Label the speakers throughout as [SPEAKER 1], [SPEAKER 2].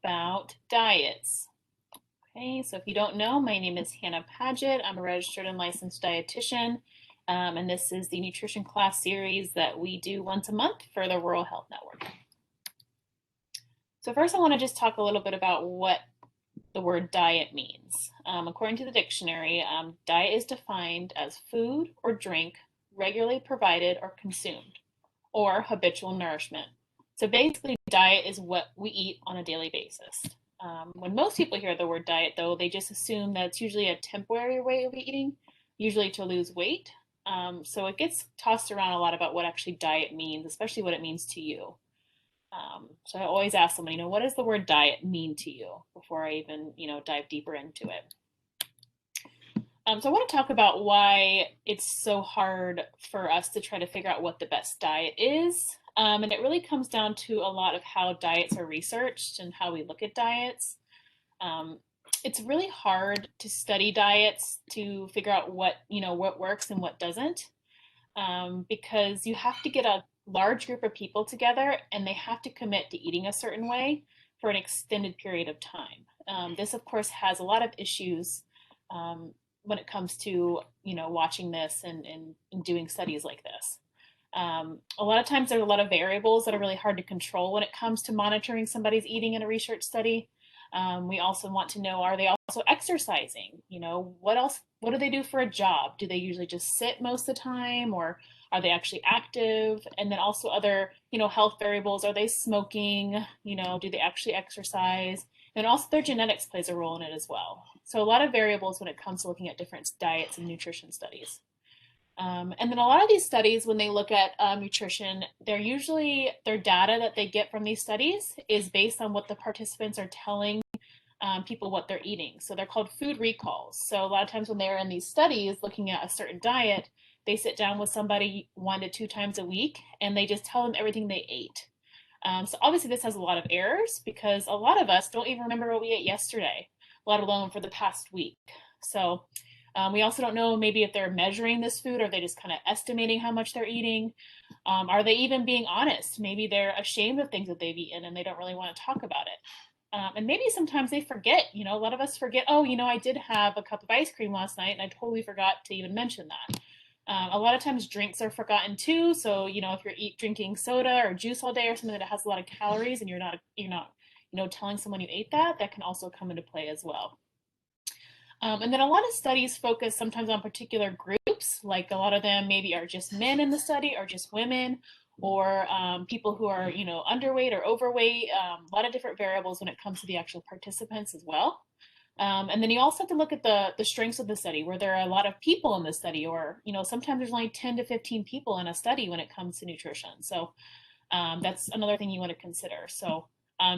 [SPEAKER 1] about diets. Okay, so if you don't know, my name is Hannah Paget. I'm a registered and licensed dietitian, and this is the nutrition class series that we do once a month for the Rural Health Network. So first I want to just talk a little bit about what the word diet means. According to the dictionary, diet is defined as food or drink regularly provided or consumed, or habitual nourishment. So basically, diet is what we eat on a daily basis. When most people hear the word diet, though, they just assume that it's usually a temporary way of eating, usually to lose weight. So it gets tossed around a lot about what actually diet means, especially what it means to you. So I always ask someone, what does the word diet mean to you before I even, dive deeper into it. So I want to talk about why it's so hard for us to try to figure out what the best diet is. And it really comes down to a lot of how diets are researched and how we look at diets. It's really hard to study diets to figure out what works and what doesn't, because you have to get a large group of people together and they have to commit to eating a certain way for an extended period of time. This, of course, has a lot of issues when it comes to watching this and doing studies like this. A lot of times there's a lot of variables that are really hard to control when it comes to monitoring somebody's eating in a research study. We also want to know, are they also exercising? What do they do for a job? Do they usually just sit most of the time, or are they actually active? And then also other, health variables. Are they smoking? Do they actually exercise? And also their genetics plays a role in it as well. So a lot of variables when it comes to looking at different diets and nutrition studies. And then a lot of these studies, when they look at nutrition, their data that they get from these studies is based on what the participants are telling people what they're eating. So they're called food recalls. So a lot of times when they're in these studies looking at a certain diet, they sit down with somebody 1 to 2 times a week and they just tell them everything they ate. So obviously this has a lot of errors because a lot of us don't even remember what we ate yesterday, let alone for the past week. So we also don't know maybe if they're measuring this food or they just kind of estimating how much they're eating. Are they even being honest? Maybe they're ashamed of things that they've eaten and they don't really want to talk about it. And maybe sometimes they forget, a lot of us forget, I did have a cup of ice cream last night and I totally forgot to even mention that. A lot of times drinks are forgotten too. So, if you're drinking soda or juice all day or something that has a lot of calories and you're not, telling someone you ate that can also come into play as well. And then a lot of studies focus sometimes on particular groups, like a lot of them maybe are just men in the study or just women, or people who are, underweight or overweight, a lot of different variables when it comes to the actual participants as well. And then you also have to look at the strengths of the study, where there are a lot of people in the study, or, sometimes there's only 10 to 15 people in a study when it comes to nutrition. So that's another thing you want to consider. So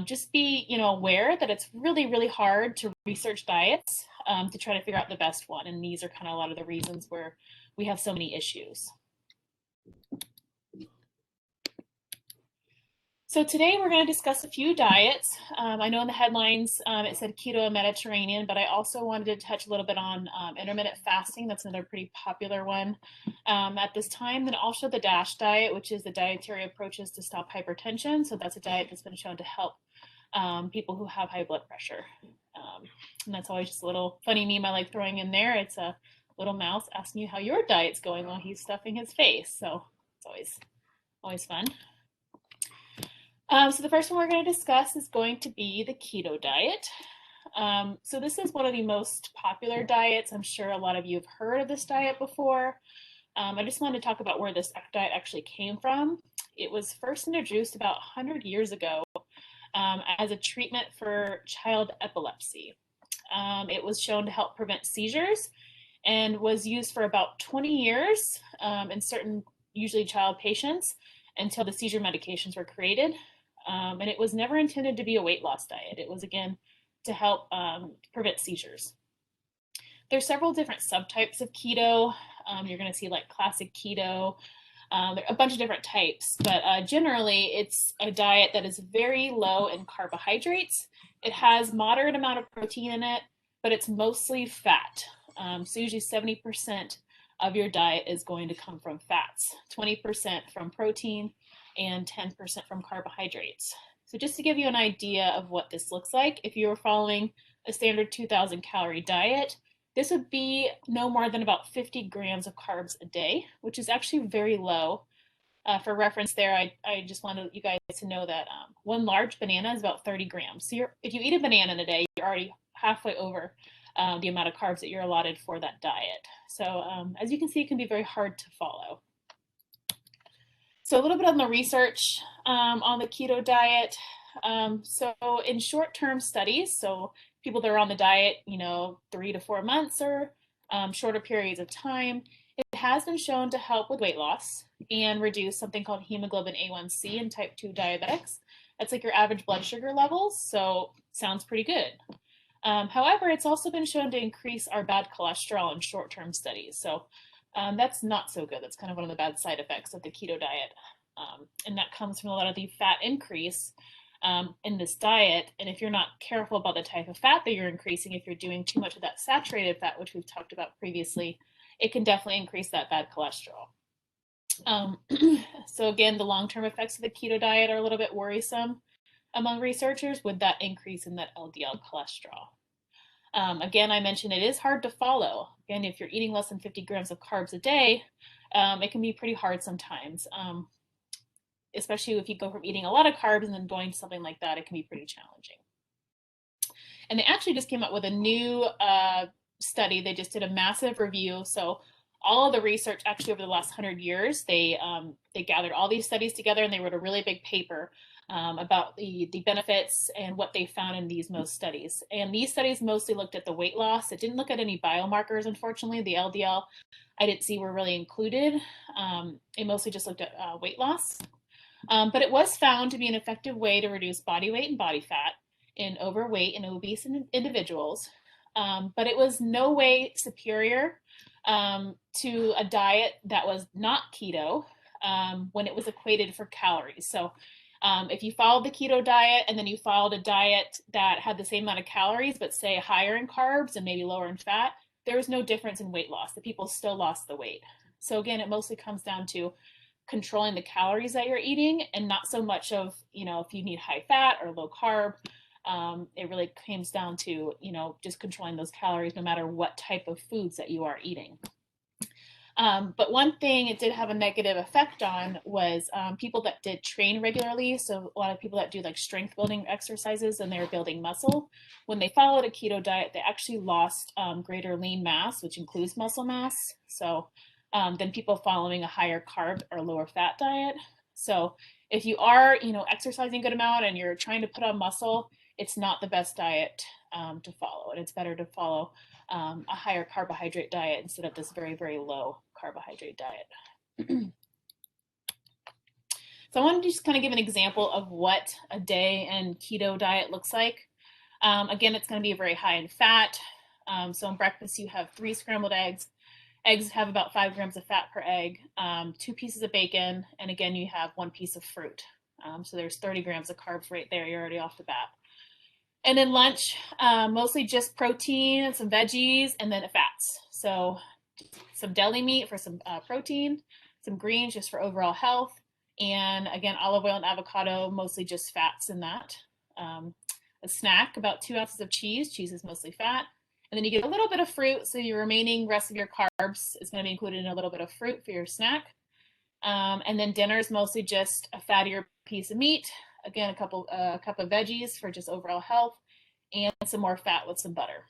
[SPEAKER 1] just be, aware that it's really, really hard to research diets to try to figure out the best one. And these are kind of a lot of the reasons where we have so many issues. So today we're going to discuss a few diets. I know in the headlines it said keto and Mediterranean, but I also wanted to touch a little bit on intermittent fasting. That's another pretty popular one at this time. Then also the DASH diet, which is the dietary approaches to stop hypertension. So that's a diet that's been shown to help people who have high blood pressure. And that's always just a little funny meme I like throwing in there. It's a little mouse asking you how your diet's going while he's stuffing his face. So it's always fun. So the first one we're going to discuss is going to be the keto diet. So this is one of the most popular diets. I'm sure a lot of you have heard of this diet before. I just wanted to talk about where this diet actually came from. It was first introduced about 100 years ago as a treatment for child epilepsy. It was shown to help prevent seizures and was used for about 20 years in certain, usually child patients, until the seizure medications were created. And it was never intended to be a weight loss diet. It was, again, to help prevent seizures. There's several different subtypes of keto. You're going to see like classic keto. There are a bunch of different types, but generally it's a diet that is very low in carbohydrates. It has moderate amount of protein in it, but it's mostly fat. So usually 70% of your diet is going to come from fats, 20% from protein, and 10% from carbohydrates. So just to give you an idea of what this looks like, if you were following a standard 2,000 calorie diet, this would be no more than about 50 grams of carbs a day, which is actually very low. For reference there, I just wanted you guys to know that one large banana is about 30 grams. So if you eat a banana in a day, you're already halfway over the amount of carbs that you're allotted for that diet. So as you can see, it can be very hard to follow. So a little bit on the research on the keto diet. So in short-term studies, so people that are on the diet, 3 to 4 months or shorter periods of time, it has been shown to help with weight loss and reduce something called hemoglobin A1C in type 2 diabetics. That's like your average blood sugar levels, so sounds pretty good. However, it's also been shown to increase our bad cholesterol in short-term studies. So that's not so good. That's kind of one of the bad side effects of the keto diet. And that comes from a lot of the fat increase in this diet. And if you're not careful about the type of fat that you're increasing, if you're doing too much of that saturated fat, which we've talked about previously, it can definitely increase that bad cholesterol. So again, the long-term effects of the keto diet are a little bit worrisome among researchers with that increase in that LDL cholesterol. Again, I mentioned it is hard to follow. Again, if you're eating less than 50 grams of carbs a day, it can be pretty hard sometimes, especially if you go from eating a lot of carbs and then going to something like that, it can be pretty challenging. And they actually just came out with a new study. They just did a massive review. So all of the research actually over the last 100 years, they gathered all these studies together and they wrote a really big paper about the benefits and what they found in these most studies. And these studies mostly looked at the weight loss. It didn't look at any biomarkers, unfortunately. The LDL I didn't see were really included. It mostly just looked at weight loss. But it was found to be an effective way to reduce body weight and body fat in overweight and obese individuals. But it was no way superior to a diet that was not keto when it was equated for calories. So if you followed the keto diet and then you followed a diet that had the same amount of calories, but say higher in carbs and maybe lower in fat, there was no difference in weight loss. The people still lost the weight. So again, it mostly comes down to controlling the calories that you're eating and not so much of, if you need high fat or low carb. It really comes down to, just controlling those calories no matter what type of foods that you are eating. But one thing it did have a negative effect on was people that did train regularly. So a lot of people that do like strength building exercises and they're building muscle, when they followed a keto diet, they actually lost greater lean mass, which includes muscle mass. So than people following a higher carb or lower fat diet. So if you are, exercising a good amount and you're trying to put on muscle, it's not the best diet to follow. And it's better to follow a higher carbohydrate diet instead of this very, very low carbohydrate diet. So I wanted to just kind of give an example of what a day in keto diet looks like. Again, it's going to be very high in fat. So in breakfast, you have 3 scrambled eggs. Eggs have about 5 grams of fat per egg, 2 pieces of bacon, and again, you have 1 piece of fruit. So there's 30 grams of carbs right there. You're already off the bat. And then lunch, mostly just protein, some veggies, and then fats. So some deli meat for some protein, some greens just for overall health, and again, olive oil and avocado, mostly just fats in that. A snack, about 2 ounces of cheese. Cheese is mostly fat. And then you get a little bit of fruit, so your remaining rest of your carbs is going to be included in a little bit of fruit for your snack. And then dinner is mostly just a fattier piece of meat. Again, a cup of veggies for just overall health, and some more fat with some butter.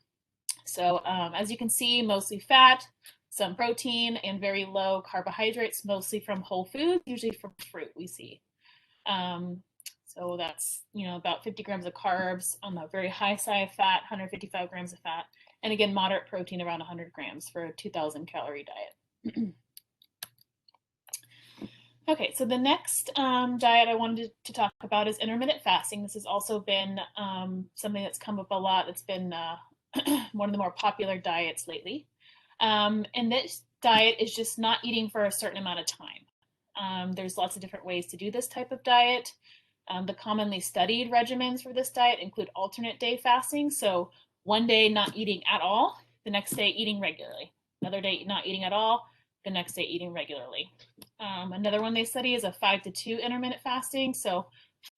[SPEAKER 1] So as you can see, mostly fat, some protein, and very low carbohydrates, mostly from whole foods, usually from fruit we see. So that's, about 50 grams of carbs on the very high side of fat, 155 grams of fat, and again, moderate protein around 100 grams for a 2,000 calorie diet. Okay, so the next diet I wanted to talk about is intermittent fasting. This has also been something that's come up a lot. It's been one of the more popular diets lately. And this diet is just not eating for a certain amount of time. There's lots of different ways to do this type of diet. The commonly studied regimens for this diet include alternate day fasting. So one day not eating at all, the next day eating regularly. Another day not eating at all, the next day eating regularly. Another one they study is a 5 to 2 intermittent fasting. So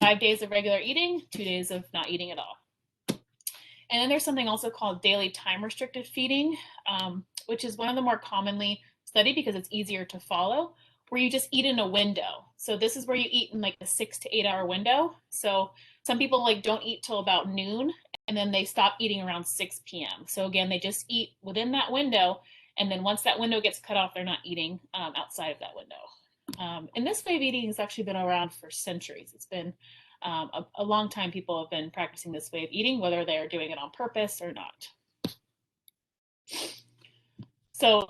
[SPEAKER 1] 5 days of regular eating, 2 days of not eating at all. And then there's something also called daily time restricted feeding, which is one of the more commonly studied because it's easier to follow, where you just eat in a window. So this is where you eat in like a 6 to 8 hour window. So some people like don't eat till about noon and then they stop eating around 6 p.m. So again, they just eat within that window. And then once that window gets cut off, they're not eating outside of that window. And this way of eating has actually been around for centuries. It's been a long time people have been practicing this way of eating, whether they are doing it on purpose or not. So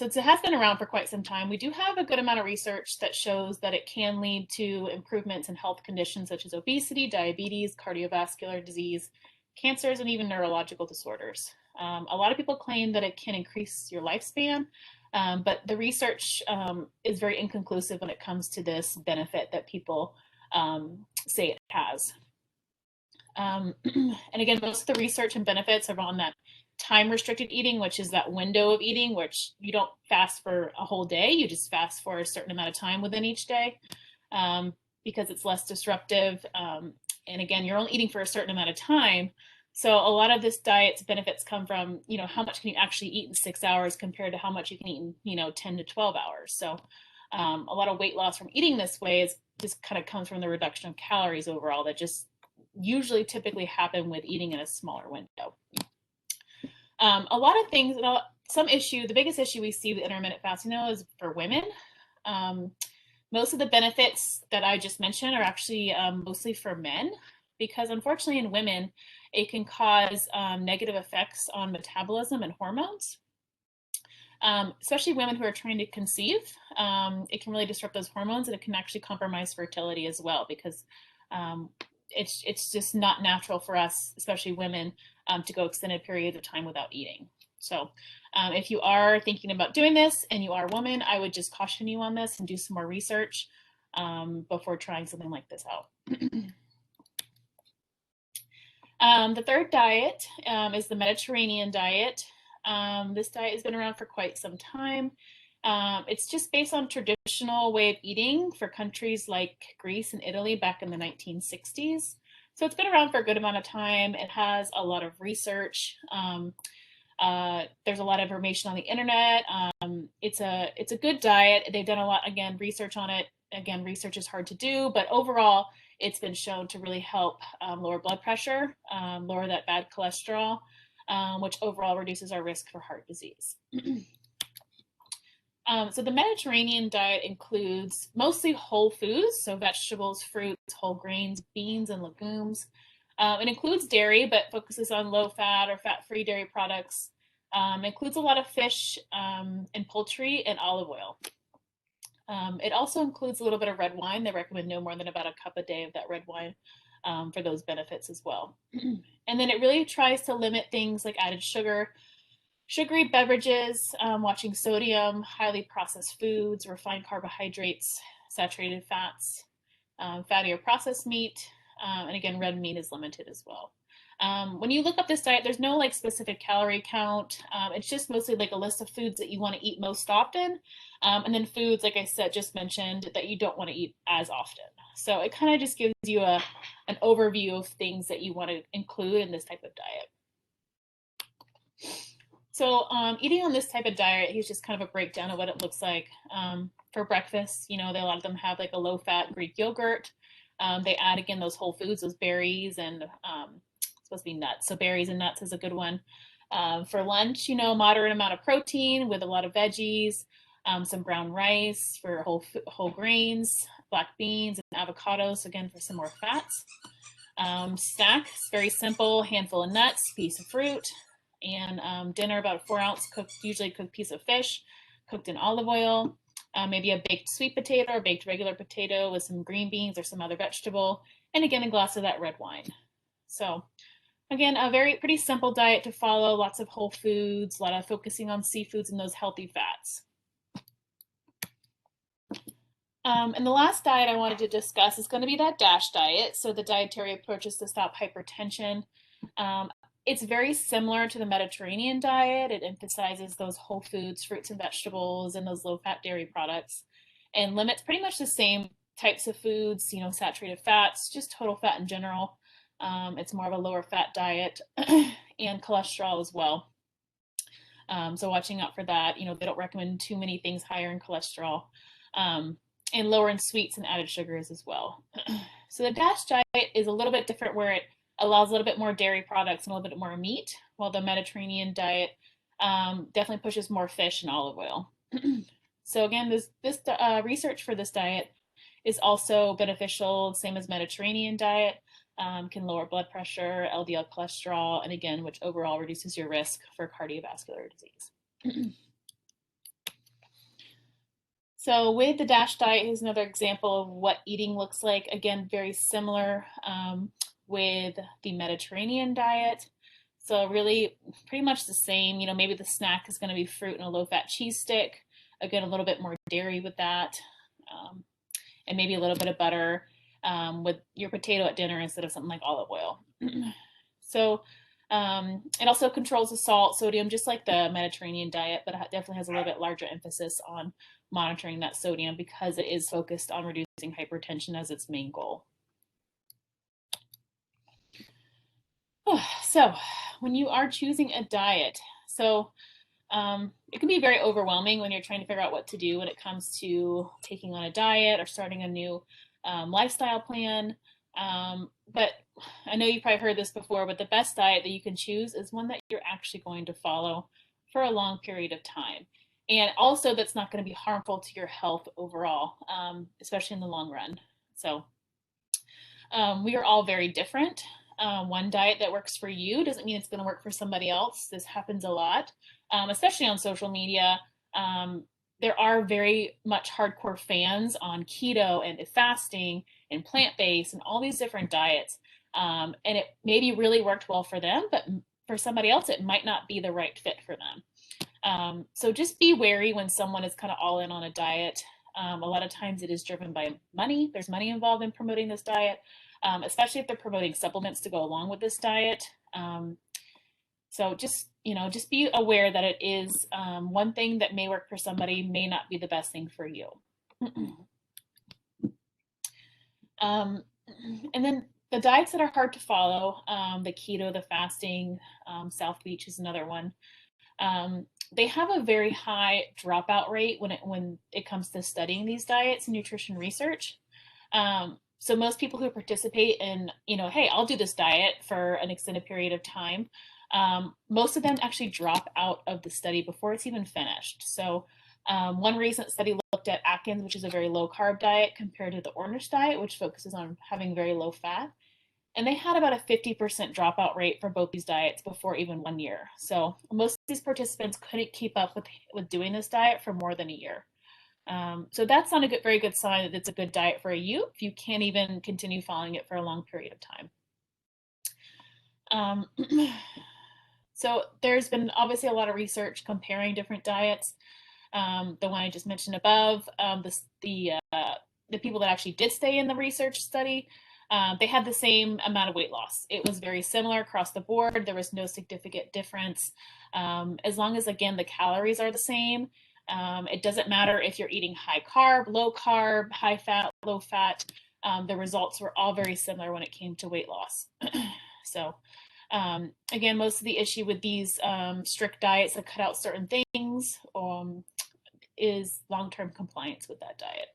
[SPEAKER 1] it has been around for quite some time. We do have a good amount of research that shows that it can lead to improvements in health conditions such as obesity, diabetes, cardiovascular disease, cancers, and even neurological disorders. A lot of people claim that it can increase your lifespan, but the research is very inconclusive when it comes to this benefit that people say it has. And again, most of the research and benefits are on that time restricted eating, which is that window of eating, which you don't fast for a whole day, you just fast for a certain amount of time within each day, because it's less disruptive. And again, you're only eating for a certain amount of time. So a lot of this diet's benefits come from, how much can you actually eat in 6 hours compared to how much you can eat in, 10 to 12 hours. So a lot of weight loss from eating this way is just kind of comes from the reduction of calories overall that just usually typically happen with eating in a smaller window. A lot of things, the biggest issue we see with intermittent fasting now is for women. Most of the benefits that I just mentioned are actually mostly for men, because unfortunately in women, it can cause negative effects on metabolism and hormones. Especially women who are trying to conceive, it can really disrupt those hormones, and it can actually compromise fertility as well, because it's just not natural for us, especially women, to go extended periods of time without eating. So if you are thinking about doing this and you are a woman, I would just caution you on this and do some more research before trying something like this out. The third diet is the Mediterranean diet. This diet has been around for quite some time. It's just based on traditional way of eating for countries like Greece and Italy back in the 1960s. So it's been around for a good amount of time. It has a lot of research. There's a lot of information on the internet. It's a good diet. They've done a lot, again, research on it. Again, research is hard to do, but overall, it's been shown to really help lower blood pressure, lower that bad cholesterol, which overall reduces our risk for heart disease. So the Mediterranean diet includes mostly whole foods, so vegetables, fruits, whole grains, beans, and legumes. It includes dairy, but focuses on low-fat or fat-free dairy products. Includes a lot of fish and poultry and olive oil. It also includes a little bit of red wine. They recommend no more than about a cup a day of that red wine for those benefits as well. And then it really tries to limit things like added sugar, sugary beverages, watching sodium, highly processed foods, refined carbohydrates, saturated fats, fatty or processed meat, and again, red meat is limited as well. When you look up this diet, there's no like specific calorie count. It's just mostly like a list of foods that you want to eat most often. And then foods, like I said, just mentioned, that you don't want to eat as often. So it kind of just gives you an overview of things that you want to include in this type of diet. So eating on this type of diet, here's just kind of a breakdown of what it looks like. For breakfast, a lot of them have like a low-fat Greek yogurt. They add, again, those whole foods, those berries, and supposed to be nuts. So berries and nuts is a good one. For lunch, moderate amount of protein with a lot of veggies, some brown rice for whole grains, black beans, and avocados, again, for some more fats. Snacks, very simple, handful of nuts, piece of fruit. And dinner, about a 4-ounce usually cooked piece of fish, cooked in olive oil. Maybe a baked sweet potato or baked regular potato with some green beans or some other vegetable. And again, a glass of that red wine. So again, a pretty simple diet to follow, lots of whole foods, a lot of focusing on seafoods and those healthy fats. And the last diet I wanted to discuss is going to be that DASH diet. So the dietary approaches to stop hypertension. It's very similar to the Mediterranean diet. It emphasizes those whole foods, fruits and vegetables, and those low-fat dairy products, and limits pretty much the same types of foods, saturated fats, just total fat in general. It's more of a lower fat diet and cholesterol as well. So watching out for that. They don't recommend too many things higher in cholesterol, and lower in sweets and added sugars as well. So the DASH diet is a little bit different, where it allows a little bit more dairy products and a little bit more meat, while the Mediterranean diet definitely pushes more fish and olive oil. So again, this research for this diet is also beneficial, same as Mediterranean diet. Can lower blood pressure, LDL cholesterol, and again, which overall reduces your risk for cardiovascular disease. So with the DASH diet, here's another example of what eating looks like. Again, very similar with the Mediterranean diet. So really pretty much the same. Maybe the snack is going to be fruit and a low-fat cheese stick. Again, a little bit more dairy with that, and maybe a little bit of butter with your potato at dinner instead of something like olive oil. So it also controls the salt, sodium, just like the Mediterranean diet, but it definitely has a little bit larger emphasis on monitoring that sodium because it is focused on reducing hypertension as its main goal. So when you are choosing a diet, it can be very overwhelming when you're trying to figure out what to do when it comes to taking on a diet or starting a new lifestyle plan. But I know you've probably heard this before, but the best diet that you can choose is one that you're actually going to follow for a long period of time. And also that's not going to be harmful to your health overall, especially in the long run. So we are all very different. One diet that works for you doesn't mean it's going to work for somebody else. This happens a lot, especially on social media. There are very much hardcore fans on keto and fasting and plant-based and all these different diets. And it maybe really worked well for them, but for somebody else, it might not be the right fit for them. So just be wary when someone is kind of all in on a diet. A lot of times it is driven by money. There's money involved in promoting this diet, especially if they're promoting supplements to go along with this diet. So just be aware that it is one thing that may work for somebody may not be the best thing for you. And then the diets that are hard to follow, the keto, the fasting, South Beach is another one. They have a very high dropout rate when it comes to studying these diets and nutrition research. So most people who participate in, hey, I'll do this diet for an extended period of time, most of them actually drop out of the study before it's even finished. So one recent study looked at Atkins, which is a very low carb diet, compared to the Ornish diet, which focuses on having very low fat. And they had about a 50% dropout rate for both these diets before even 1 year. So most of these participants couldn't keep up with doing this diet for more than a year. So that's not a very good sign that it's a good diet for you if you can't even continue following it for a long period of time. So there's been obviously a lot of research comparing different diets. The one I just mentioned above, the people that actually did stay in the research study, they had the same amount of weight loss. It was very similar across the board. There was no significant difference. As long as, again, the calories are the same. It doesn't matter if you're eating high carb, high fat, low fat. The results were all very similar when it came to weight loss. So again, most of the issue with these strict diets that cut out certain things is long-term compliance with that diet.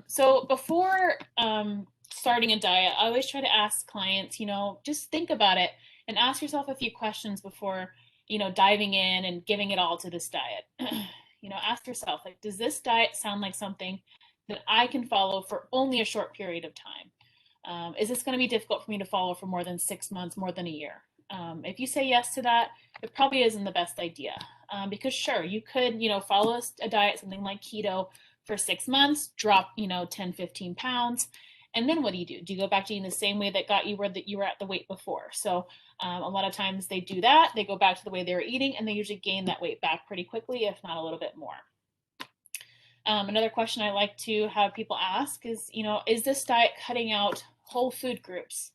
[SPEAKER 1] So before starting a diet, I always try to ask clients, just think about it and ask yourself a few questions before, diving in and giving it all to this diet. Ask yourself, like, does this diet sound like something that I can follow for only a short period of time? Is this going to be difficult for me to follow for more than 6 months, more than a year? If you say yes to that, it probably isn't the best idea. Because sure, you could, follow a diet, something like keto, for 6 months, drop, 10, 15 pounds. And then what do? Do you go back to eating the same way that got you where you were at the weight before? So a lot of times they do that. They go back to the way they were eating, and they usually gain that weight back pretty quickly, if not a little bit more. Another question I like to have people ask is, is this diet cutting out whole food groups?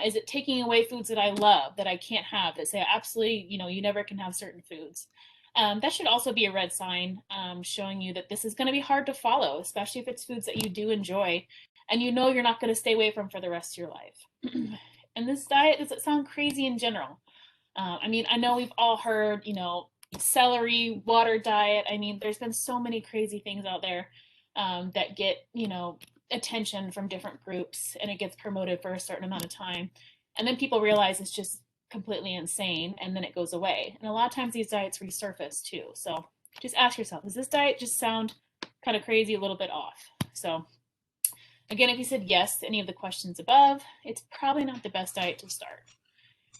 [SPEAKER 1] Is it taking away foods that I love, that I can't have, that say absolutely, you never can have certain foods? That should also be a red sign, showing you that this is going to be hard to follow, especially if it's foods that you do enjoy and you know you're not going to stay away from for the rest of your life. And this diet, does it sound crazy in general? I mean, I know we've all heard, celery, water diet. I mean, there's been so many crazy things out there that get, attention from different groups and it gets promoted for a certain amount of time. And then people realize it's just completely insane and then it goes away. And a lot of times these diets resurface too. So just ask yourself, does this diet just sound kind of crazy, a little bit off? So again, if you said yes to any of the questions above, it's probably not the best diet to start.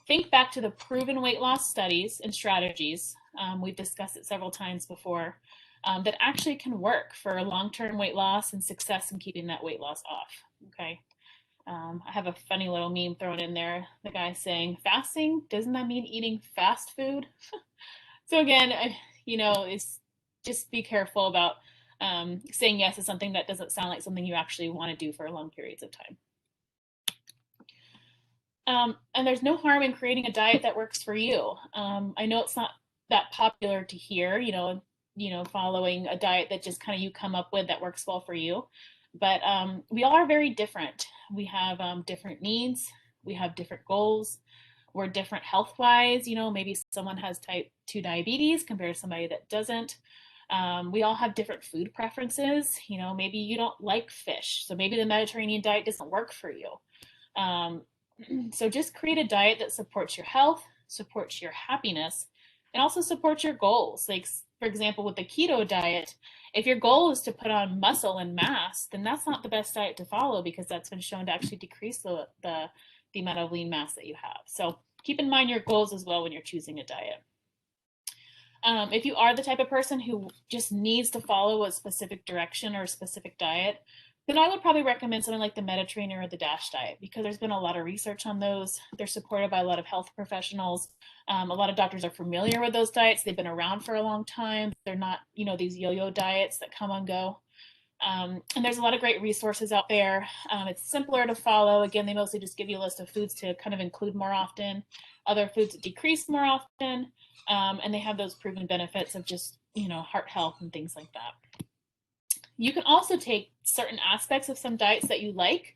[SPEAKER 1] Think back to the proven weight loss studies and strategies. We've discussed it several times before that actually can work for long-term weight loss and success in keeping that weight loss off. Okay. I have a funny little meme thrown in there. The guy saying, fasting, doesn't that mean eating fast food? So again, it's just be careful about saying yes to something that doesn't sound like something you actually want to do for long periods of time. And there's no harm in creating a diet that works for you. I know it's not that popular to hear, following a diet that just kind of you come up with that works well for you. But we all are very different. We have different needs. We have different goals. We're different health-wise. Maybe someone has type 2 diabetes compared to somebody that doesn't. We all have different food preferences. Maybe you don't like fish, so maybe the Mediterranean diet doesn't work for you. So just create a diet that supports your health, supports your happiness, and also supports your goals. Like, for example, with the keto diet, if your goal is to put on muscle and mass, then that's not the best diet to follow because that's been shown to actually decrease the amount of lean mass that you have. So keep in mind your goals as well when you're choosing a diet. If you are the type of person who just needs to follow a specific direction or a specific diet, then I would probably recommend something like the Mediterranean or the DASH diet because there's been a lot of research on those. They're supported by a lot of health professionals. A lot of doctors are familiar with those diets. They've been around for a long time. They're not, these yo-yo diets that come and go. And there's a lot of great resources out there. It's simpler to follow. Again, they mostly just give you a list of foods to kind of include more often, other foods that decrease more often, and they have those proven benefits of just, heart health and things like that. You can also take certain aspects of some diets that you like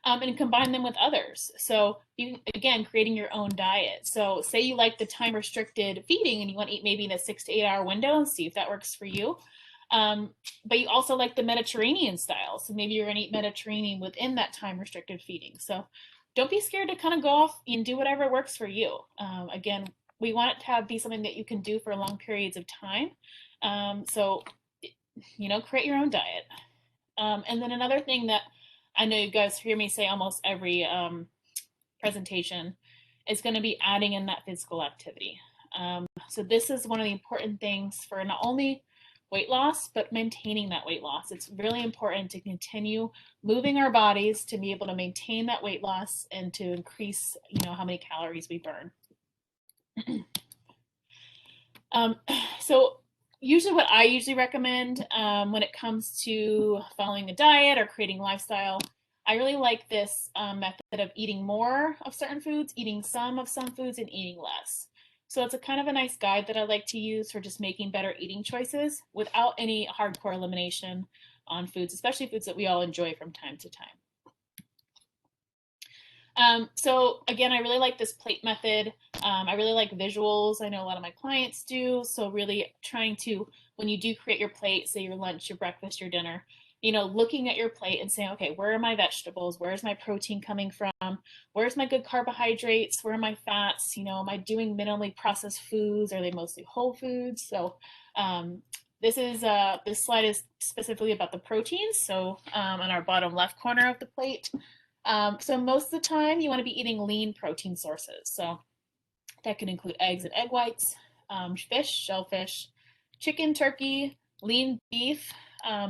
[SPEAKER 1] and combine them with others. So again, creating your own diet. So say you like the time restricted feeding and you want to eat maybe in a 6 to 8 hour window and see if that works for you. But you also like the Mediterranean style. So maybe you're going to eat Mediterranean within that time restricted feeding. So don't be scared to kind of go off and do whatever works for you. Again, we want it to be something that you can do for long periods of time. So create your own diet. And then another thing that I know you guys hear me say almost every presentation is going to be adding in that physical activity. So this is one of the important things for not only weight loss, but maintaining that weight loss. It's really important to continue moving our bodies to be able to maintain that weight loss and to increase, how many calories we burn. So usually what I usually recommend when it comes to following a diet or creating lifestyle, I really like this method of eating more of certain foods, eating some of some foods, and eating less. So it's a kind of a nice guide that I like to use for just making better eating choices without any hardcore elimination on foods, especially foods that we all enjoy from time to time. So again, I really like this plate method. I really like visuals. I know a lot of my clients do. So really trying to, when you do create your plate, say your lunch, your breakfast, your dinner, looking at your plate and saying, okay, where are my vegetables? Where's my protein coming from? Where's my good carbohydrates? Where are my fats? Am I doing minimally processed foods? Are they mostly whole foods? So this slide is specifically about the proteins. So on our bottom left corner of the plate. So most of the time you want to be eating lean protein sources. So that can include eggs and egg whites, fish, shellfish, chicken, turkey, lean beef,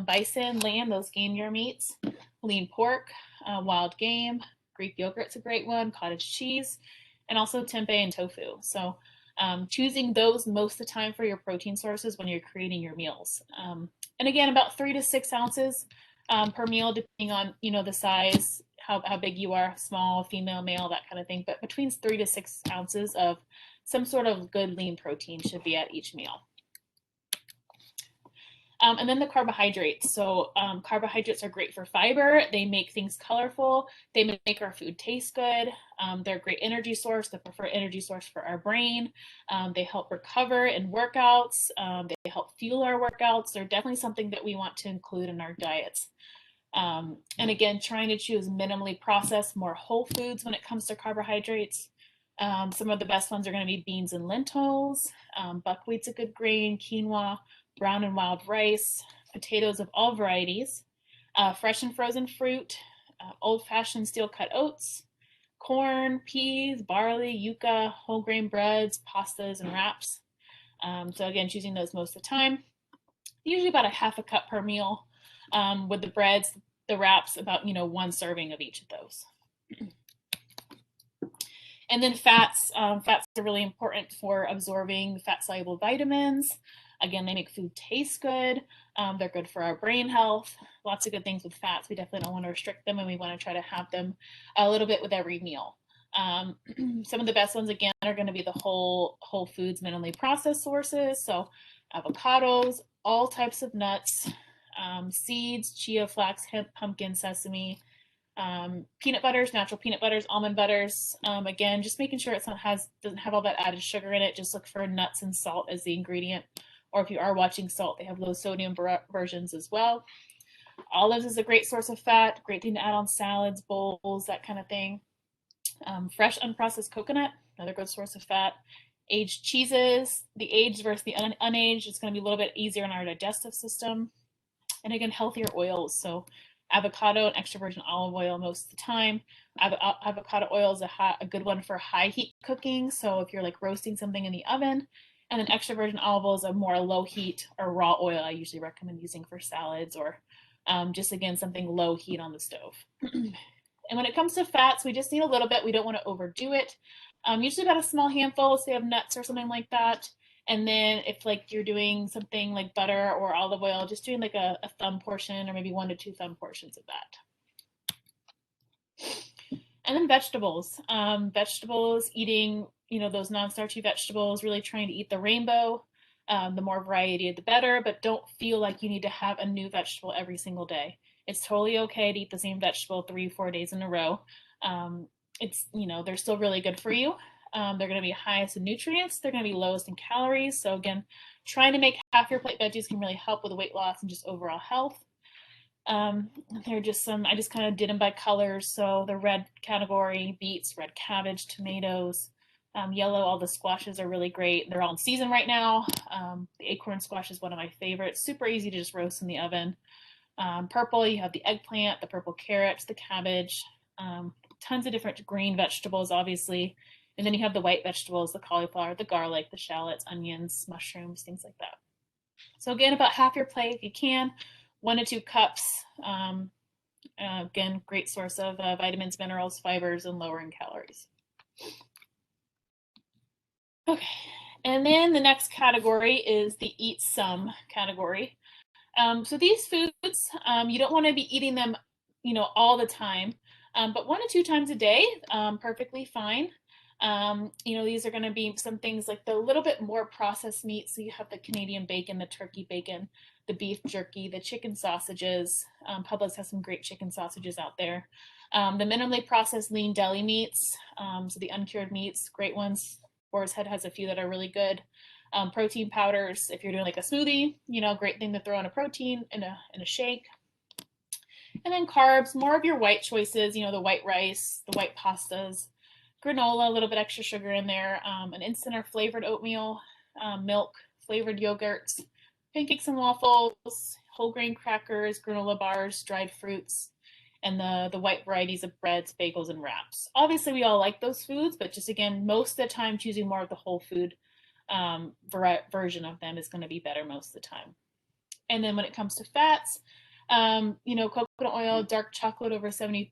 [SPEAKER 1] bison, lamb, those gamey meats, lean pork, wild game, Greek yogurt's a great one, cottage cheese, and also tempeh and tofu. So choosing those most of the time for your protein sources when you're creating your meals. And again, about 3 to 6 ounces per meal, depending on, the size, how big you are, small, female, male, that kind of thing. But between 3 to 6 ounces of some sort of good lean protein should be at each meal. And then the carbohydrates. So carbohydrates are great for fiber. They make things colorful. They make our food taste good. They're a great energy source, the preferred energy source for our brain. They help recover in workouts. They help fuel our workouts. They're definitely something that we want to include in our diets. And again, trying to choose minimally processed, more whole foods when it comes to carbohydrates. Some of the best ones are going to be beans and lentils. Buckwheat's a good grain, quinoa, brown and wild rice, potatoes of all varieties, fresh and frozen fruit, old-fashioned steel-cut oats, corn, peas, barley, yuca, whole grain breads, pastas, and wraps. So again, choosing those most of the time. Usually about a half a cup per meal. With the breads, the wraps, about 1 serving of each of those. And then fats. Fats are really important for absorbing fat-soluble vitamins. Again, they make food taste good. They're good for our brain health. Lots of good things with fats. We definitely don't want to restrict them, and we want to try to have them a little bit with every meal. Some of the best ones, again, are going to be the whole foods, minimally processed sources. So avocados, all types of nuts, seeds, chia, flax, hemp, pumpkin, sesame, peanut butters, natural peanut butters, almond butters. Again, just making sure doesn't have all that added sugar in it. Just look for nuts and salt as the ingredient. Or if you are watching salt, they have low sodium versions as well. Olives is a great source of fat, great thing to add on salads, bowls, that kind of thing. Fresh unprocessed coconut, another good source of fat. Aged cheeses, the aged versus the unaged, is going to be a little bit easier in our digestive system. And again, healthier oils. So avocado and extra virgin olive oil most of the time. Avocado oil is a good one for high heat cooking. So if you're like roasting something in the oven, and then extra virgin olive oil is a more low heat or raw oil I usually recommend using for salads or just again, something low heat on the stove. And when it comes to fats, we just need a little bit. We don't want to overdo it. Usually about a small handful, say of nuts or something like that. And then if like you're doing something like butter or olive oil, just doing like a thumb portion or maybe 1 to 2 thumb portions of that. And then vegetables. Vegetables, eating, those non-starchy vegetables, really trying to eat the rainbow. The more variety, the better, but don't feel like you need to have a new vegetable every single day. It's totally okay to eat the same vegetable 3-4 days in a row. They're still really good for you. They're going to be highest in nutrients. They're going to be lowest in calories. So again, trying to make half your plate veggies can really help with weight loss and just overall health. They're just I just kind of did them by colors. So the red category, beets, red cabbage, tomatoes, yellow, all the squashes are really great. They're all in season right now. The acorn squash is one of my favorites. Super easy to just roast in the oven. Purple, you have the eggplant, the purple carrots, the cabbage, tons of different green vegetables, obviously. And then you have the white vegetables, the cauliflower, the garlic, the shallots, onions, mushrooms, things like that. So again, about half your plate if you can, 1 to 2 cups. Again, great source of vitamins, minerals, fibers, and lower in calories. Okay, and then the next category is the eat some category. So these foods, you don't want to be eating them, all the time, but 1 to 2 times a day, perfectly fine. These are going to be some things like the little bit more processed meat. So you have the Canadian bacon, the turkey bacon, the beef jerky, the chicken sausages. Publix has some great chicken sausages out there. The minimally processed lean deli meats, so the uncured meats, great ones. Boar's Head has a few that are really good. Protein powders, if you're doing like a smoothie, great thing to throw in a protein in a shake. And then carbs, more of your white choices, the white rice, the white pastas, granola, a little bit extra sugar in there, an instant or flavored oatmeal, milk, flavored yogurts, pancakes and waffles, whole grain crackers, granola bars, dried fruits, and the white varieties of breads, bagels, and wraps. Obviously, we all like those foods, but just again, most of the time, choosing more of the whole food version of them is going to be better most of the time. And then when it comes to fats, coconut oil, dark chocolate over 70%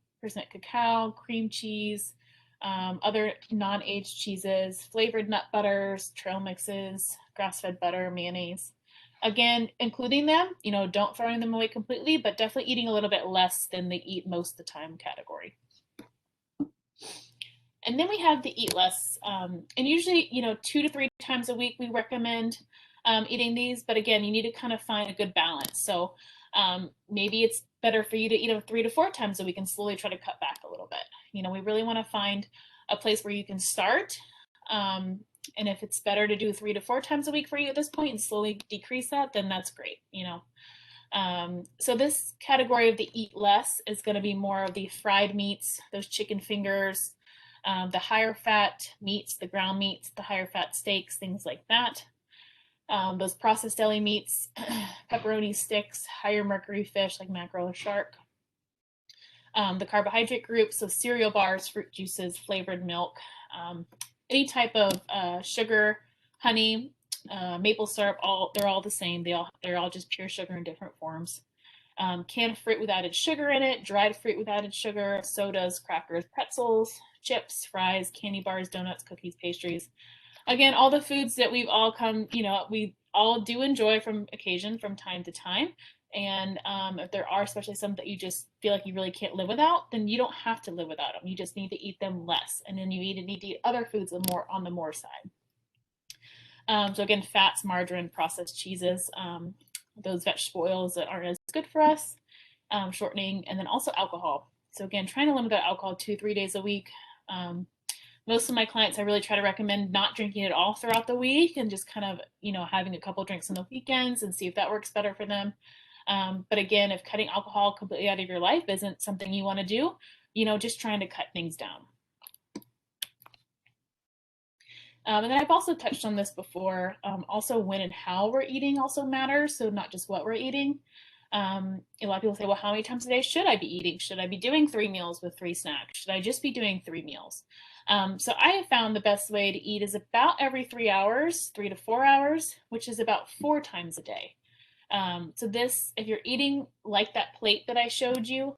[SPEAKER 1] cacao, cream cheese, other non-aged cheeses, flavored nut butters, trail mixes, grass-fed butter, mayonnaise. Again, including them, don't throwing them away completely, but definitely eating a little bit less than they eat most of the time category. And then we have the eat less. And usually, 2 to 3 times a week we recommend. eating these, but again, you need to kind of find a good balance. So maybe it's better for you to eat them 3 to 4 times a week and slowly try to cut back a little bit. We really want to find a place where you can start. And if it's better to do 3 to 4 times a week for you at this point and slowly decrease that, then that's great. So this category of the eat less is going to be more of the fried meats, those chicken fingers, the higher fat meats, the ground meats, the higher fat steaks, things like that. Those processed deli meats, pepperoni sticks, higher mercury fish like mackerel or shark. The carbohydrate group, so cereal bars, fruit juices, flavored milk, any type of sugar, honey, maple syrup, they're all the same. They're all just pure sugar in different forms. Canned fruit with added sugar in it, dried fruit with added sugar, sodas, crackers, pretzels, chips, fries, candy bars, donuts, cookies, pastries. Again, all the foods that we've all we all do enjoy from time to time. And if there are especially some that you just feel like you really can't live without, then you don't have to live without them. You just need to eat them less. And then you need to eat other foods on the more side. So again, fats, margarine, processed cheeses, those vegetable oils that aren't as good for us, shortening, and then also alcohol. So again, trying to limit that alcohol 2-3 days a week. Most of my clients, I really try to recommend not drinking at all throughout the week and just kind of, having a couple drinks on the weekends and see if that works better for them. But again, if cutting alcohol completely out of your life isn't something you want to do, just trying to cut things down. And then I've also touched on this before. Also, when and how we're eating also matters. So not just what we're eating. A lot of people say, well, how many times a day should I be eating? Should I be doing 3 meals with 3 snacks? Should I just be doing 3 meals? So I have found the best way to eat is about every 3 hours, 3 to 4 hours, which is about 4 times a day. So this, if you're eating like that plate that I showed you,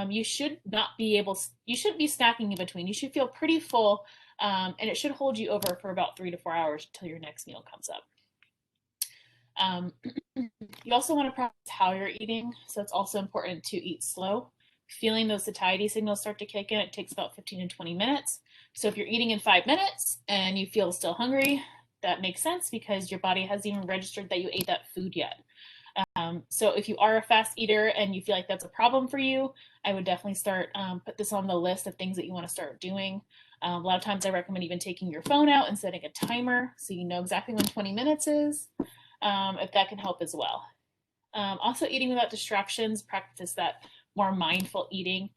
[SPEAKER 1] you shouldn't be snacking in between. You should feel pretty full, and it should hold you over for about 3 to 4 hours until your next meal comes up. You also want to practice how you're eating, so it's also important to eat slow. Feeling those satiety signals start to kick in, it takes about 15 to 20 minutes. So if you're eating in 5 minutes and you feel still hungry, that makes sense because your body hasn't even registered that you ate that food yet. So if you are a fast eater and you feel like that's a problem for you, I would definitely put this on the list of things that you want to start doing. A lot of times I recommend even taking your phone out and setting a timer so you know exactly when 20 minutes is, if that can help as well. Also, eating without distractions, practice that more mindful eating.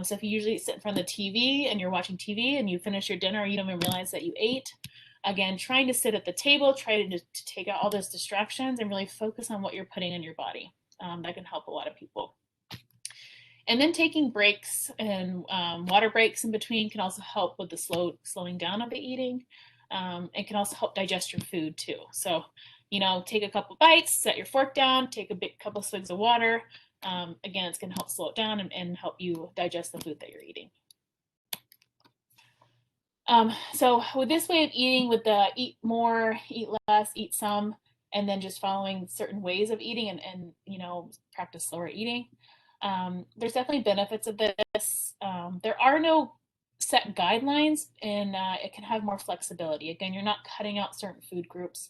[SPEAKER 1] So if you usually sit in front of the TV and you're watching TV and you finish your dinner, you don't even realize that you ate. Again, trying to sit at the table, try to take out all those distractions and really focus on what you're putting in your body. That can help a lot of people. And then taking breaks and water breaks in between can also help with the slowing down of the eating. It can also help digest your food too. So, take a couple bites, set your fork down, take a couple swigs of water. Again, it's going to help slow it down and help you digest the food that you're eating. So with this way of eating, with the eat more, eat less, eat some, and then just following certain ways of eating and practice slower eating, there's definitely benefits of this. There are no set guidelines, and it can have more flexibility. Again, you're not cutting out certain food groups.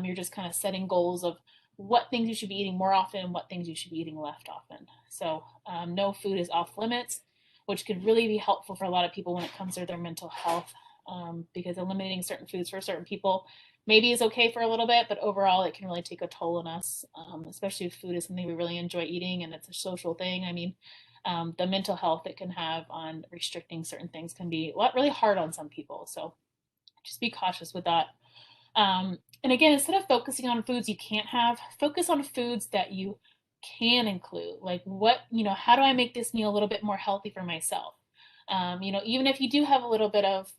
[SPEAKER 1] You're just kind of setting goals of what things you should be eating more often and what things you should be eating less often. So no food is off limits, which could really be helpful for a lot of people when it comes to their mental health, because eliminating certain foods for certain people maybe is okay for a little bit, but overall it can really take a toll on us, especially if food is something we really enjoy eating and it's a social thing. I mean, the mental health it can have on restricting certain things can be really hard on some people. So just be cautious with that. And again, instead of focusing on foods you can't have, focus on foods that you can include. Like how do I make this meal a little bit more healthy for myself? Even if you do have a little bit of,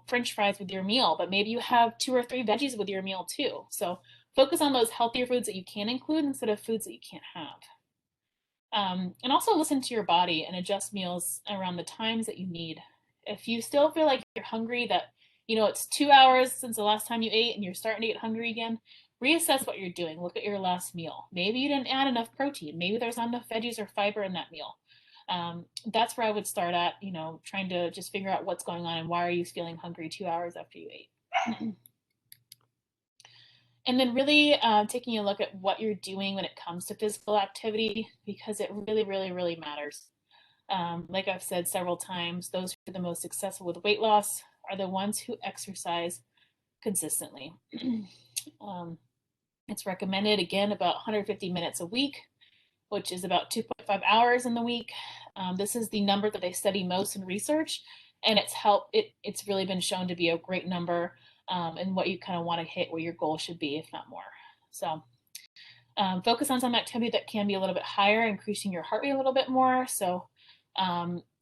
[SPEAKER 1] French fries with your meal, but maybe you have 2 or 3 veggies with your meal too. So focus on those healthier foods that you can include instead of foods that you can't have. And also listen to your body and adjust meals around the times that you need. If you still feel like you're hungry, that it's 2 hours since the last time you ate and you're starting to get hungry again, reassess what you're doing. Look at your last meal. Maybe you didn't add enough protein. Maybe there's not enough veggies or fiber in that meal. That's where I would start at, trying to just figure out what's going on and why are you feeling hungry 2 hours after you ate. And then really taking a look at what you're doing when it comes to physical activity, because it really, really, really matters. Like I've said several times, those who are the most successful with weight loss are the ones who exercise consistently. um, it's recommended, again, about 150 minutes a week, which is about 2.5 hours in the week. This is the number that they study most in research, and it's really been shown to be a great number, and what you kind of want to hit, where your goal should be, if not more. So focus on some activity that can be a little bit higher, increasing your heart rate a little bit more. So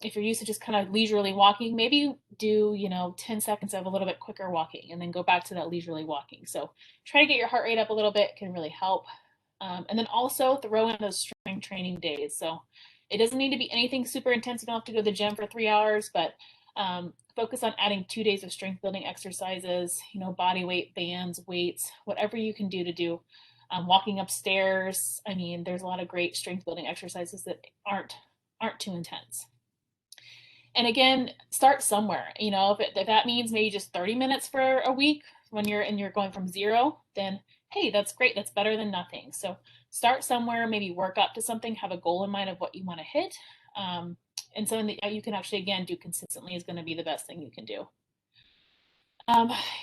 [SPEAKER 1] if you're used to just kind of leisurely walking, maybe do 10 seconds of a little bit quicker walking, and then go back to that leisurely walking. So try to get your heart rate up a little bit, can really help. And then also throw in those strength training days. So it doesn't need to be anything super intense. You don't have to go to the gym for 3 hours, but focus on adding 2 days of strength building exercises, body weight bands, weights, whatever you can do. Walking upstairs. I mean, there's a lot of great strength building exercises that aren't too intense. And again, start somewhere. If that means maybe just 30 minutes for a week when you're going from zero, then hey, that's great. That's better than nothing. So start somewhere, maybe work up to something, have a goal in mind of what you want to hit. And something that you can actually, again, do consistently is going to be the best thing you can do.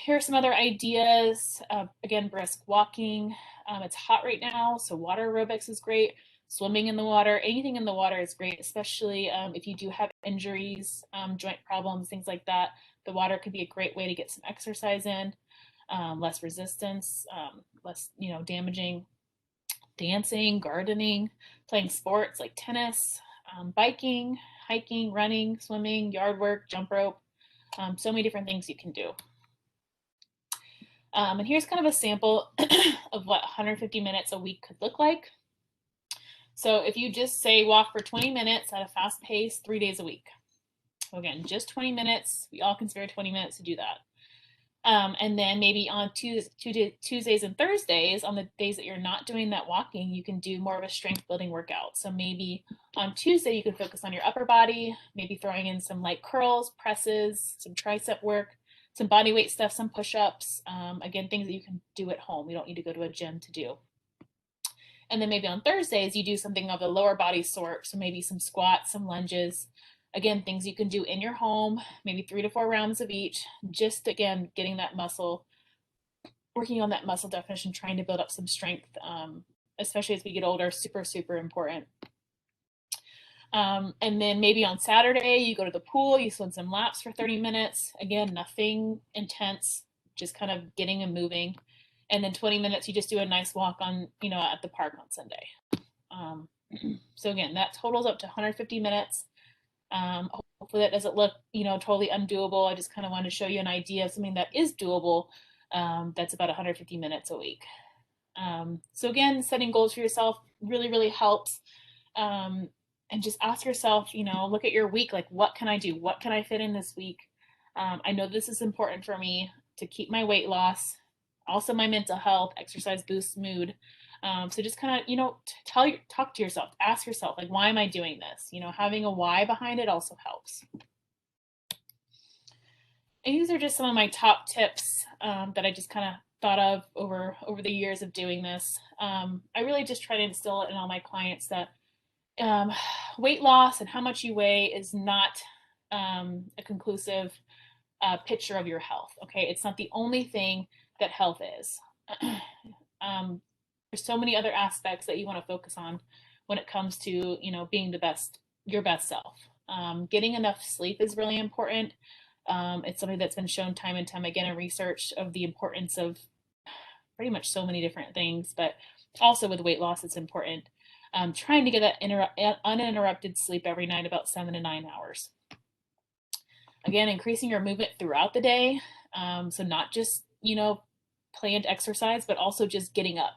[SPEAKER 1] Here are some other ideas. Again, brisk walking. It's hot right now, so water aerobics is great. Swimming in the water, anything in the water is great, especially if you do have injuries, joint problems, things like that. The water could be a great way to get some exercise in, less resistance, less damaging. Dancing, gardening, playing sports like tennis, biking, hiking, running, swimming, yard work, jump rope. So many different things you can do. And here's kind of a sample of what 150 minutes a week could look like. So if you just say walk for 20 minutes at a fast pace 3 days a week. So again, just 20 minutes. We all can spare 20 minutes to do that. And then maybe on Tuesdays and Thursdays, on the days that you're not doing that walking, you can do more of a strength building workout. So maybe on Tuesday, you can focus on your upper body, maybe throwing in some light curls, presses, some tricep work, some body weight stuff, some push-ups. Again, things that you can do at home. You don't need to go to a gym to do. And then maybe on Thursdays, you do something of a lower body sort. So maybe some squats, some lunges. Again, things you can do in your home, maybe 3 to 4 rounds of each. Just again, getting that muscle, working on that muscle definition, trying to build up some strength, especially as we get older, super, super important. And then maybe on Saturday, you go to the pool, you swim some laps for 30 minutes. Again, nothing intense, just kind of getting and moving. And then 20 minutes, you just do a nice walk on, at the park on Sunday. So again, that totals up to 150 minutes. Hopefully that doesn't look, totally undoable. I just kind of wanted to show you an idea of something that is doable. That's about 150 minutes a week. So again, setting goals for yourself really, really helps. And just ask yourself, look at your week, like, what can I do? What can I fit in this week? I know this is important for me to keep my weight loss, also my mental health. Exercise boosts mood. So just kind of, talk to yourself, ask yourself, like, why am I doing this? Having a why behind it also helps. And these are just some of my top tips that I just kind of thought of over the years of doing this. I really just try to instill it in all my clients that weight loss and how much you weigh is not a conclusive picture of your health. Okay, it's not the only thing that health is. There's so many other aspects that you want to focus on when it comes to being your best self. Getting enough sleep is really important. It's something that's been shown time and time again in research of the importance of pretty much so many different things, but also with weight loss, it's important. Trying to get that uninterrupted sleep every night, about 7 to 9 hours. Again, increasing your movement throughout the day. So not just, planned exercise, but also just getting up.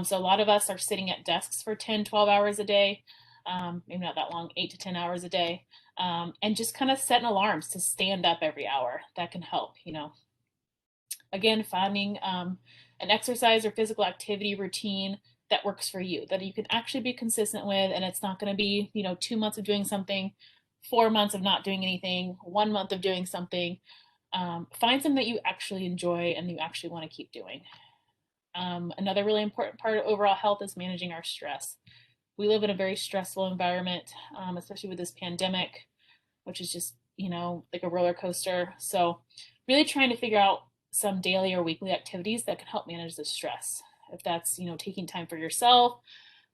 [SPEAKER 1] So a lot of us are sitting at desks for 10, 12 hours a day, maybe not that long, 8 to 10 hours a day, and just kind of setting alarms to stand up every hour. That can help, Again, finding an exercise or physical activity routine that works for you, that you can actually be consistent with, and it's not going to be, 2 months of doing something, 4 months of not doing anything, 1 month of doing something. Find something that you actually enjoy and you actually want to keep doing. Another really important part of overall health is managing our stress. We live in a very stressful environment, especially with this pandemic, which is just, like a roller coaster. So, really trying to figure out some daily or weekly activities that can help manage the stress. If that's, taking time for yourself,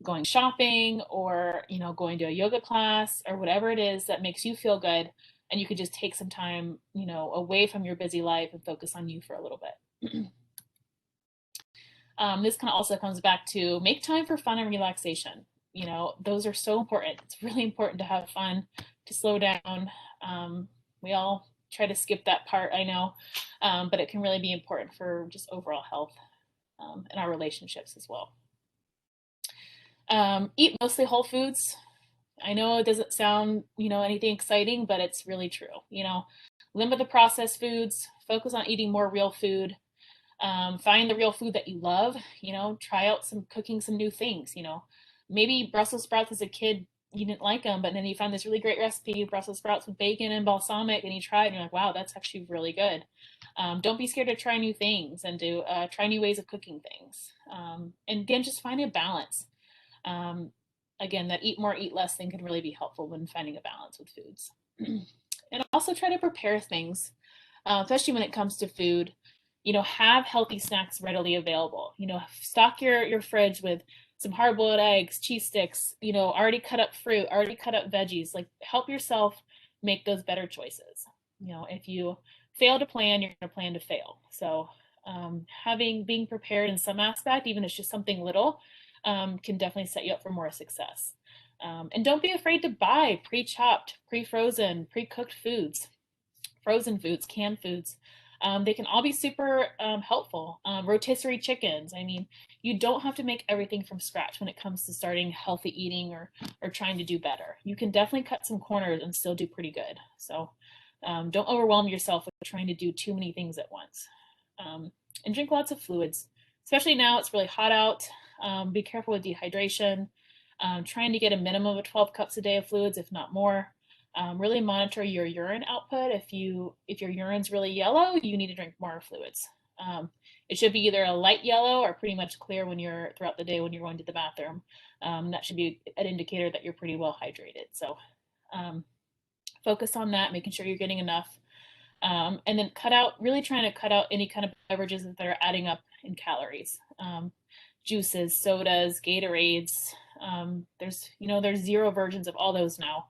[SPEAKER 1] going shopping, or, going to a yoga class, or whatever it is that makes you feel good. And you could just take some time, away from your busy life and focus on you for a little bit. This kind of also comes back to make time for fun and relaxation. Those are so important. It's really important to have fun, to slow down. We all try to skip that part, I know, but it can really be important for just overall health and our relationships as well. Eat mostly whole foods. I know it doesn't sound, anything exciting, but it's really true. Limit the processed foods, focus on eating more real food. Find the real food that you love, try out cooking some new things, maybe Brussels sprouts as a kid, you didn't like them, but then you found this really great recipe, Brussels sprouts with bacon and balsamic, and you try it and you're like, wow, that's actually really good. Don't be scared to try new things and to try new ways of cooking things. And again, just finding a balance. Again, that eat more, eat less thing can really be helpful when finding a balance with foods. And also try to prepare things, especially when it comes to food. Have healthy snacks readily available. Stock your fridge with some hard-boiled eggs, cheese sticks, already cut up fruit, already cut up veggies. Like, help yourself make those better choices. If you fail to plan, you're going to plan to fail. So being prepared in some aspect, even if it's just something little, can definitely set you up for more success. And don't be afraid to buy pre-chopped, pre-frozen, pre-cooked foods, frozen foods, canned foods. They can all be super helpful. Rotisserie chickens. I mean, you don't have to make everything from scratch when it comes to starting healthy eating or trying to do better. You can definitely cut some corners and still do pretty good. So don't overwhelm yourself with trying to do too many things at once. And drink lots of fluids, especially now it's really hot out. Be careful with dehydration. Trying to get a minimum of 12 cups a day of fluids, if not more. Really monitor your urine output. If your urine's really yellow, you need to drink more fluids. It should be either a light yellow or pretty much clear throughout the day when you're going to the bathroom. That should be an indicator that you're pretty well hydrated. So focus on that, making sure you're getting enough. And then really trying to cut out any kind of beverages that are adding up in calories. Juices, sodas, Gatorades. There's zero versions of all those now.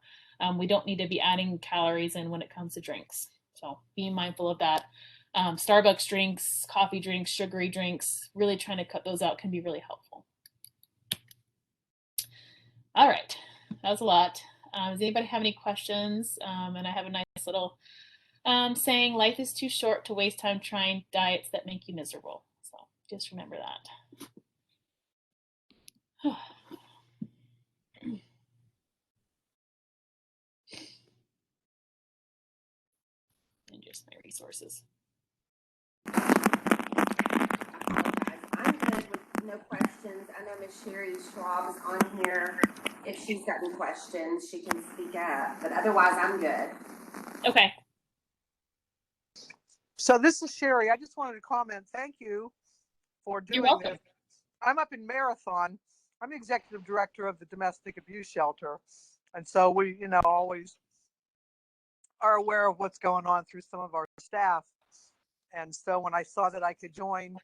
[SPEAKER 1] We don't need to be adding calories in when it comes to drinks. So being mindful of that. Starbucks drinks, coffee drinks, sugary drinks, really trying to cut those out can be really helpful. All right, that was a lot. Does anybody have any questions? And I have a nice little saying, life is too short to waste time trying diets that make you miserable. So just remember that. And just my resources.
[SPEAKER 2] I'm good with no questions. I know Miss Sherry Schwab is on here. If she's got any questions, she can speak up. But otherwise, I'm good.
[SPEAKER 1] Okay.
[SPEAKER 3] So this is Sherry. I just wanted to comment. Thank you for doing this. I'm up in Marathon. I'm the executive director of the domestic abuse shelter. And so we, always are aware of what's going on through some of our staff. And so when I saw that I could join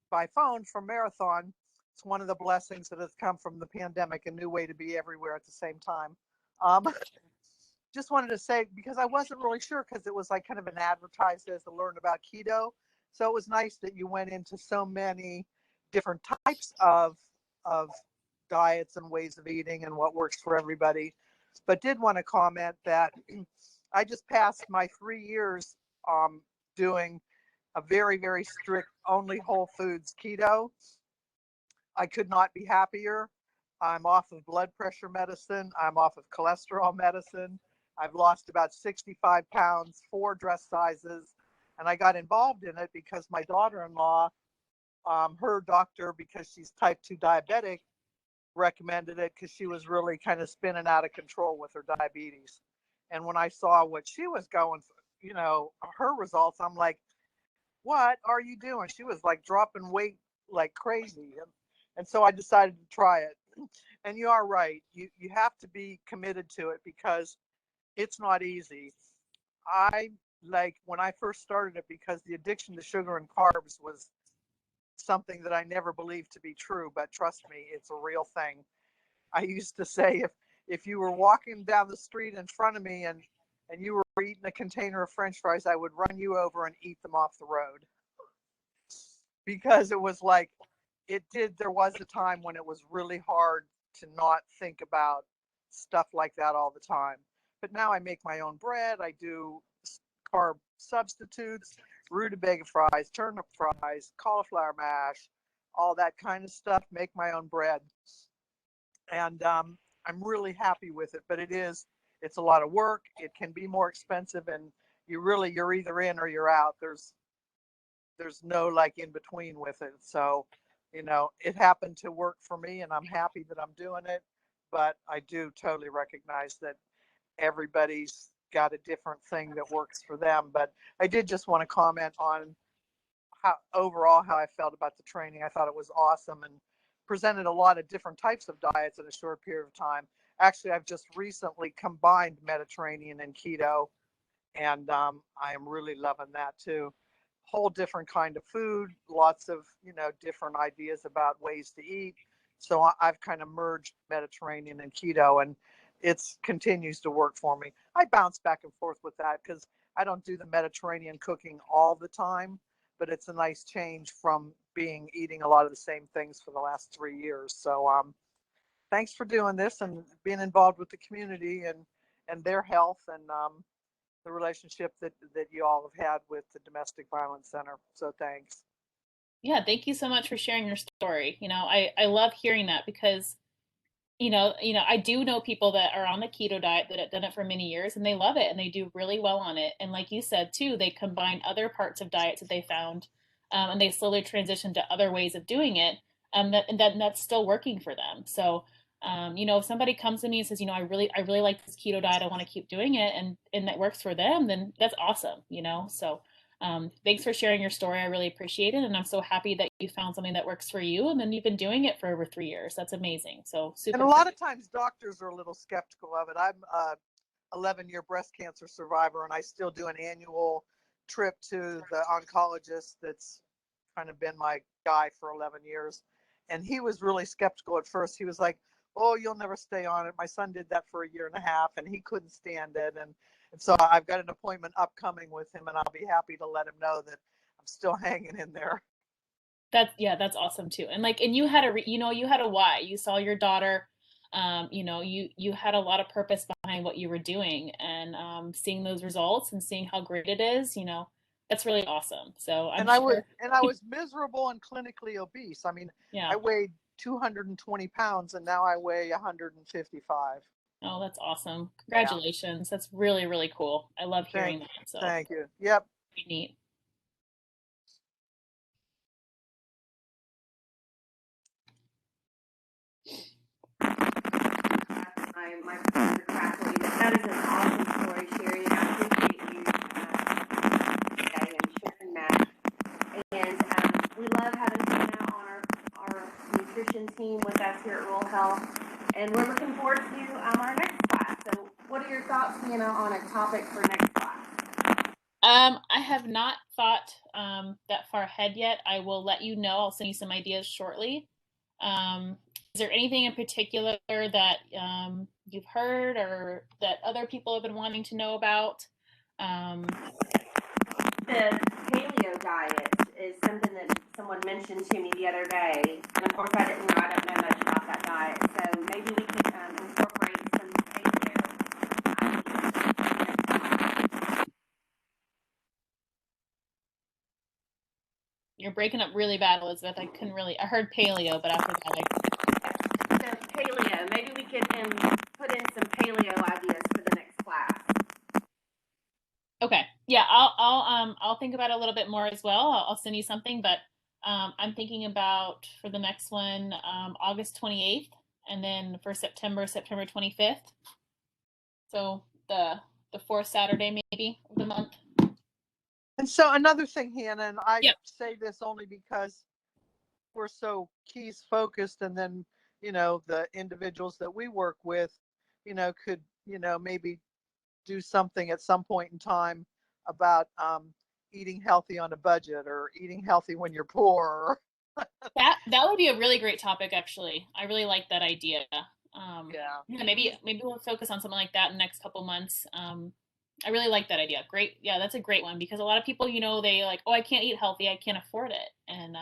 [SPEAKER 3] by phone from Marathon, it's one of the blessings that has come from the pandemic, a new way to be everywhere at the same time. Just wanted to say, because I wasn't really sure, because it was like kind of an advertised as to learn about keto. So it was nice that you went into so many different types of diets and ways of eating and what works for everybody. But did want to comment that I just passed my 3 years doing a very, very strict only whole foods keto. I could not be happier. I'm off of blood pressure medicine. I'm off of cholesterol medicine. I've lost about 65 pounds, 4 dress sizes. And I got involved in it because my daughter-in-law, her doctor, because she's type 2 diabetic, recommended it because she was really kind of spinning out of control with her diabetes. And when I saw what she was going through, her results, I'm like, what are you doing? She was like dropping weight like crazy. And so I decided to try it. And you are right. You have to be committed to it because it's not easy. I like when I first started it because the addiction to sugar and carbs was something that I never believed to be true, but trust me, it's a real thing. I used to say if you were walking down the street in front of me and you were eating a container of French fries, I would run you over and eat them off the road because it was like there was a time when it was really hard to not think about stuff like that all the time. But now I make my own bread. I do carb substitutes, rutabaga fries, turnip fries, cauliflower mash, all that kind of stuff. Make my own bread, and I'm really happy with it. But it's a lot of work. It can be more expensive, and you're either in or you're out. There's no like in between with it. So, it happened to work for me, and I'm happy that I'm doing it. But I do totally recognize that everybody's got a different thing that works for them. But I did just want to comment on how I felt about the training. I thought it was awesome and presented a lot of different types of diets in a short period of time. Actually, I've just recently combined Mediterranean and keto, and I am really loving that too. Whole different kind of food, lots of different ideas about ways to eat. So I've kind of merged Mediterranean and keto, and it continues to work for me. I bounce back and forth with that because I don't do the Mediterranean cooking all the time, but it's a nice change from eating a lot of the same things for the last 3 years. So thanks for doing this and being involved with the community and their health and the relationship that you all have had with the Domestic Violence Center. So thanks.
[SPEAKER 1] Yeah, thank you so much for sharing your story. I love hearing that because I do know people that are on the keto diet that have done it for many years and they love it and they do really well on it. And like you said too, they combine other parts of diets that they found, and they slowly transition to other ways of doing it, that's still working for them. So, if somebody comes to me and says, I really like this keto diet, I want to keep doing it, and that works for them, then that's awesome. So thanks for sharing your story. I really appreciate it. And I'm so happy that you found something that works for you. And then you've been doing it for over 3 years. That's amazing. So
[SPEAKER 3] And
[SPEAKER 1] super.
[SPEAKER 3] a lot of times doctors are a little skeptical of it. I'm a 11-year breast cancer survivor, and I still do an annual trip to the oncologist that's kind of been my guy for 11 years. And he was really skeptical at first. He was like, oh, you'll never stay on it. My son did that for a year and a half, and he couldn't stand it. And so I've got an appointment upcoming with him, and I'll be happy to let him know that I'm still hanging in there.
[SPEAKER 1] That's awesome too. And you had you had a why. You saw your daughter, you had a lot of purpose behind what you were doing, and seeing those results and seeing how great it is, that's really awesome. So I'm
[SPEAKER 3] And I was
[SPEAKER 1] sure.
[SPEAKER 3] miserable and clinically obese. I mean,
[SPEAKER 1] Yeah.
[SPEAKER 3] I weighed 220 pounds, and now I weigh 155.
[SPEAKER 1] Oh, that's awesome.
[SPEAKER 3] Yeah.
[SPEAKER 1] Congratulations. That's really, really cool. I love
[SPEAKER 3] Thank
[SPEAKER 1] hearing that. So
[SPEAKER 3] thank you. Yep.
[SPEAKER 1] pretty neat.
[SPEAKER 2] My friends are crackling. That is an awesome story, Sherry. And I appreciate you today and sharing that. And we love having Hannah on our nutrition team with us here at Rural Health. And we're looking forward to our next class. So what are your thoughts, Hannah, on a topic for next class?
[SPEAKER 1] I have not thought that far ahead yet. I will let you know. I'll send you some ideas shortly. Is there anything in particular that you've heard or that other people have been wanting to know about?
[SPEAKER 2] The paleo diet is something that someone mentioned to me the other day, and of course I don't know much about that diet. So maybe we could incorporate some paleo.
[SPEAKER 1] You're breaking up really bad, Elizabeth. I heard paleo, but after that,
[SPEAKER 2] So paleo. Maybe we could put in some paleo ideas for the next class.
[SPEAKER 1] okay. Yeah, I'll think about it a little bit more as well. I'll send you something, but I'm thinking about for the next one, August 28th, and then for September 25th. So the fourth Saturday maybe of the month.
[SPEAKER 3] And so another thing, Hannah, and I
[SPEAKER 1] Yep.
[SPEAKER 3] say this only because we're so keys focused, and then the individuals that we work with, could maybe do something at some point in time about eating healthy on a budget, or eating healthy when you're poor.
[SPEAKER 1] That would be a really great topic, actually. I really like that idea.
[SPEAKER 3] Yeah.
[SPEAKER 1] Yeah, maybe we'll focus on something like that in the next couple months. I really like that idea. Great. Yeah, that's a great one because a lot of people, they like, oh, I can't eat healthy, I can't afford it. And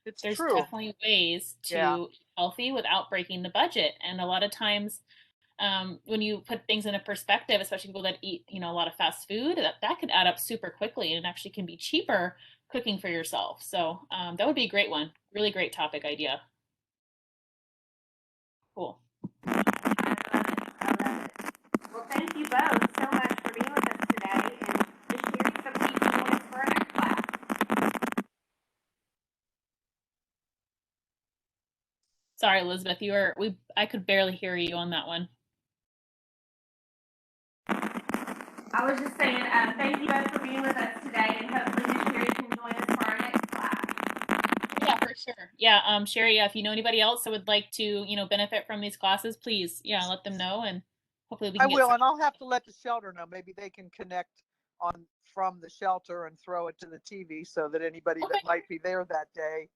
[SPEAKER 3] It's
[SPEAKER 1] there's
[SPEAKER 3] true.
[SPEAKER 1] definitely ways
[SPEAKER 3] Yeah.
[SPEAKER 1] to eat healthy without breaking the budget. And a lot of times, when you put things into perspective, especially people that eat, a lot of fast food, that could add up super quickly, and it actually can be cheaper cooking for yourself. So that would be a great one. Really great topic idea. Cool.
[SPEAKER 2] I love it. Well, thank you both so much for being with us today and just sharing some teaching points for our next class.
[SPEAKER 1] Sorry, Elizabeth, I could barely hear you on that one.
[SPEAKER 2] I was just saying, thank you both for being with us today, and hopefully Miss Sherry can join us for our next class.
[SPEAKER 1] Yeah, for sure. Yeah, Sherry, if you know anybody else that would like to, benefit from these classes, please, yeah, let them know, and hopefully we
[SPEAKER 3] I
[SPEAKER 1] can get
[SPEAKER 3] will,
[SPEAKER 1] some.
[SPEAKER 3] and I'll have to let the shelter know. Maybe they can connect on from the shelter and throw it to the TV, so that anybody
[SPEAKER 1] Okay.
[SPEAKER 3] that might be there that day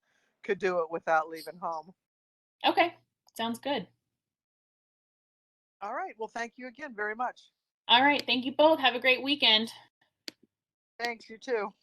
[SPEAKER 3] could do it without leaving home.
[SPEAKER 1] Okay. Sounds good.
[SPEAKER 3] All right. Well, thank you again very much.
[SPEAKER 1] All right. Thank you both. Have a great weekend.
[SPEAKER 3] Thanks. You too.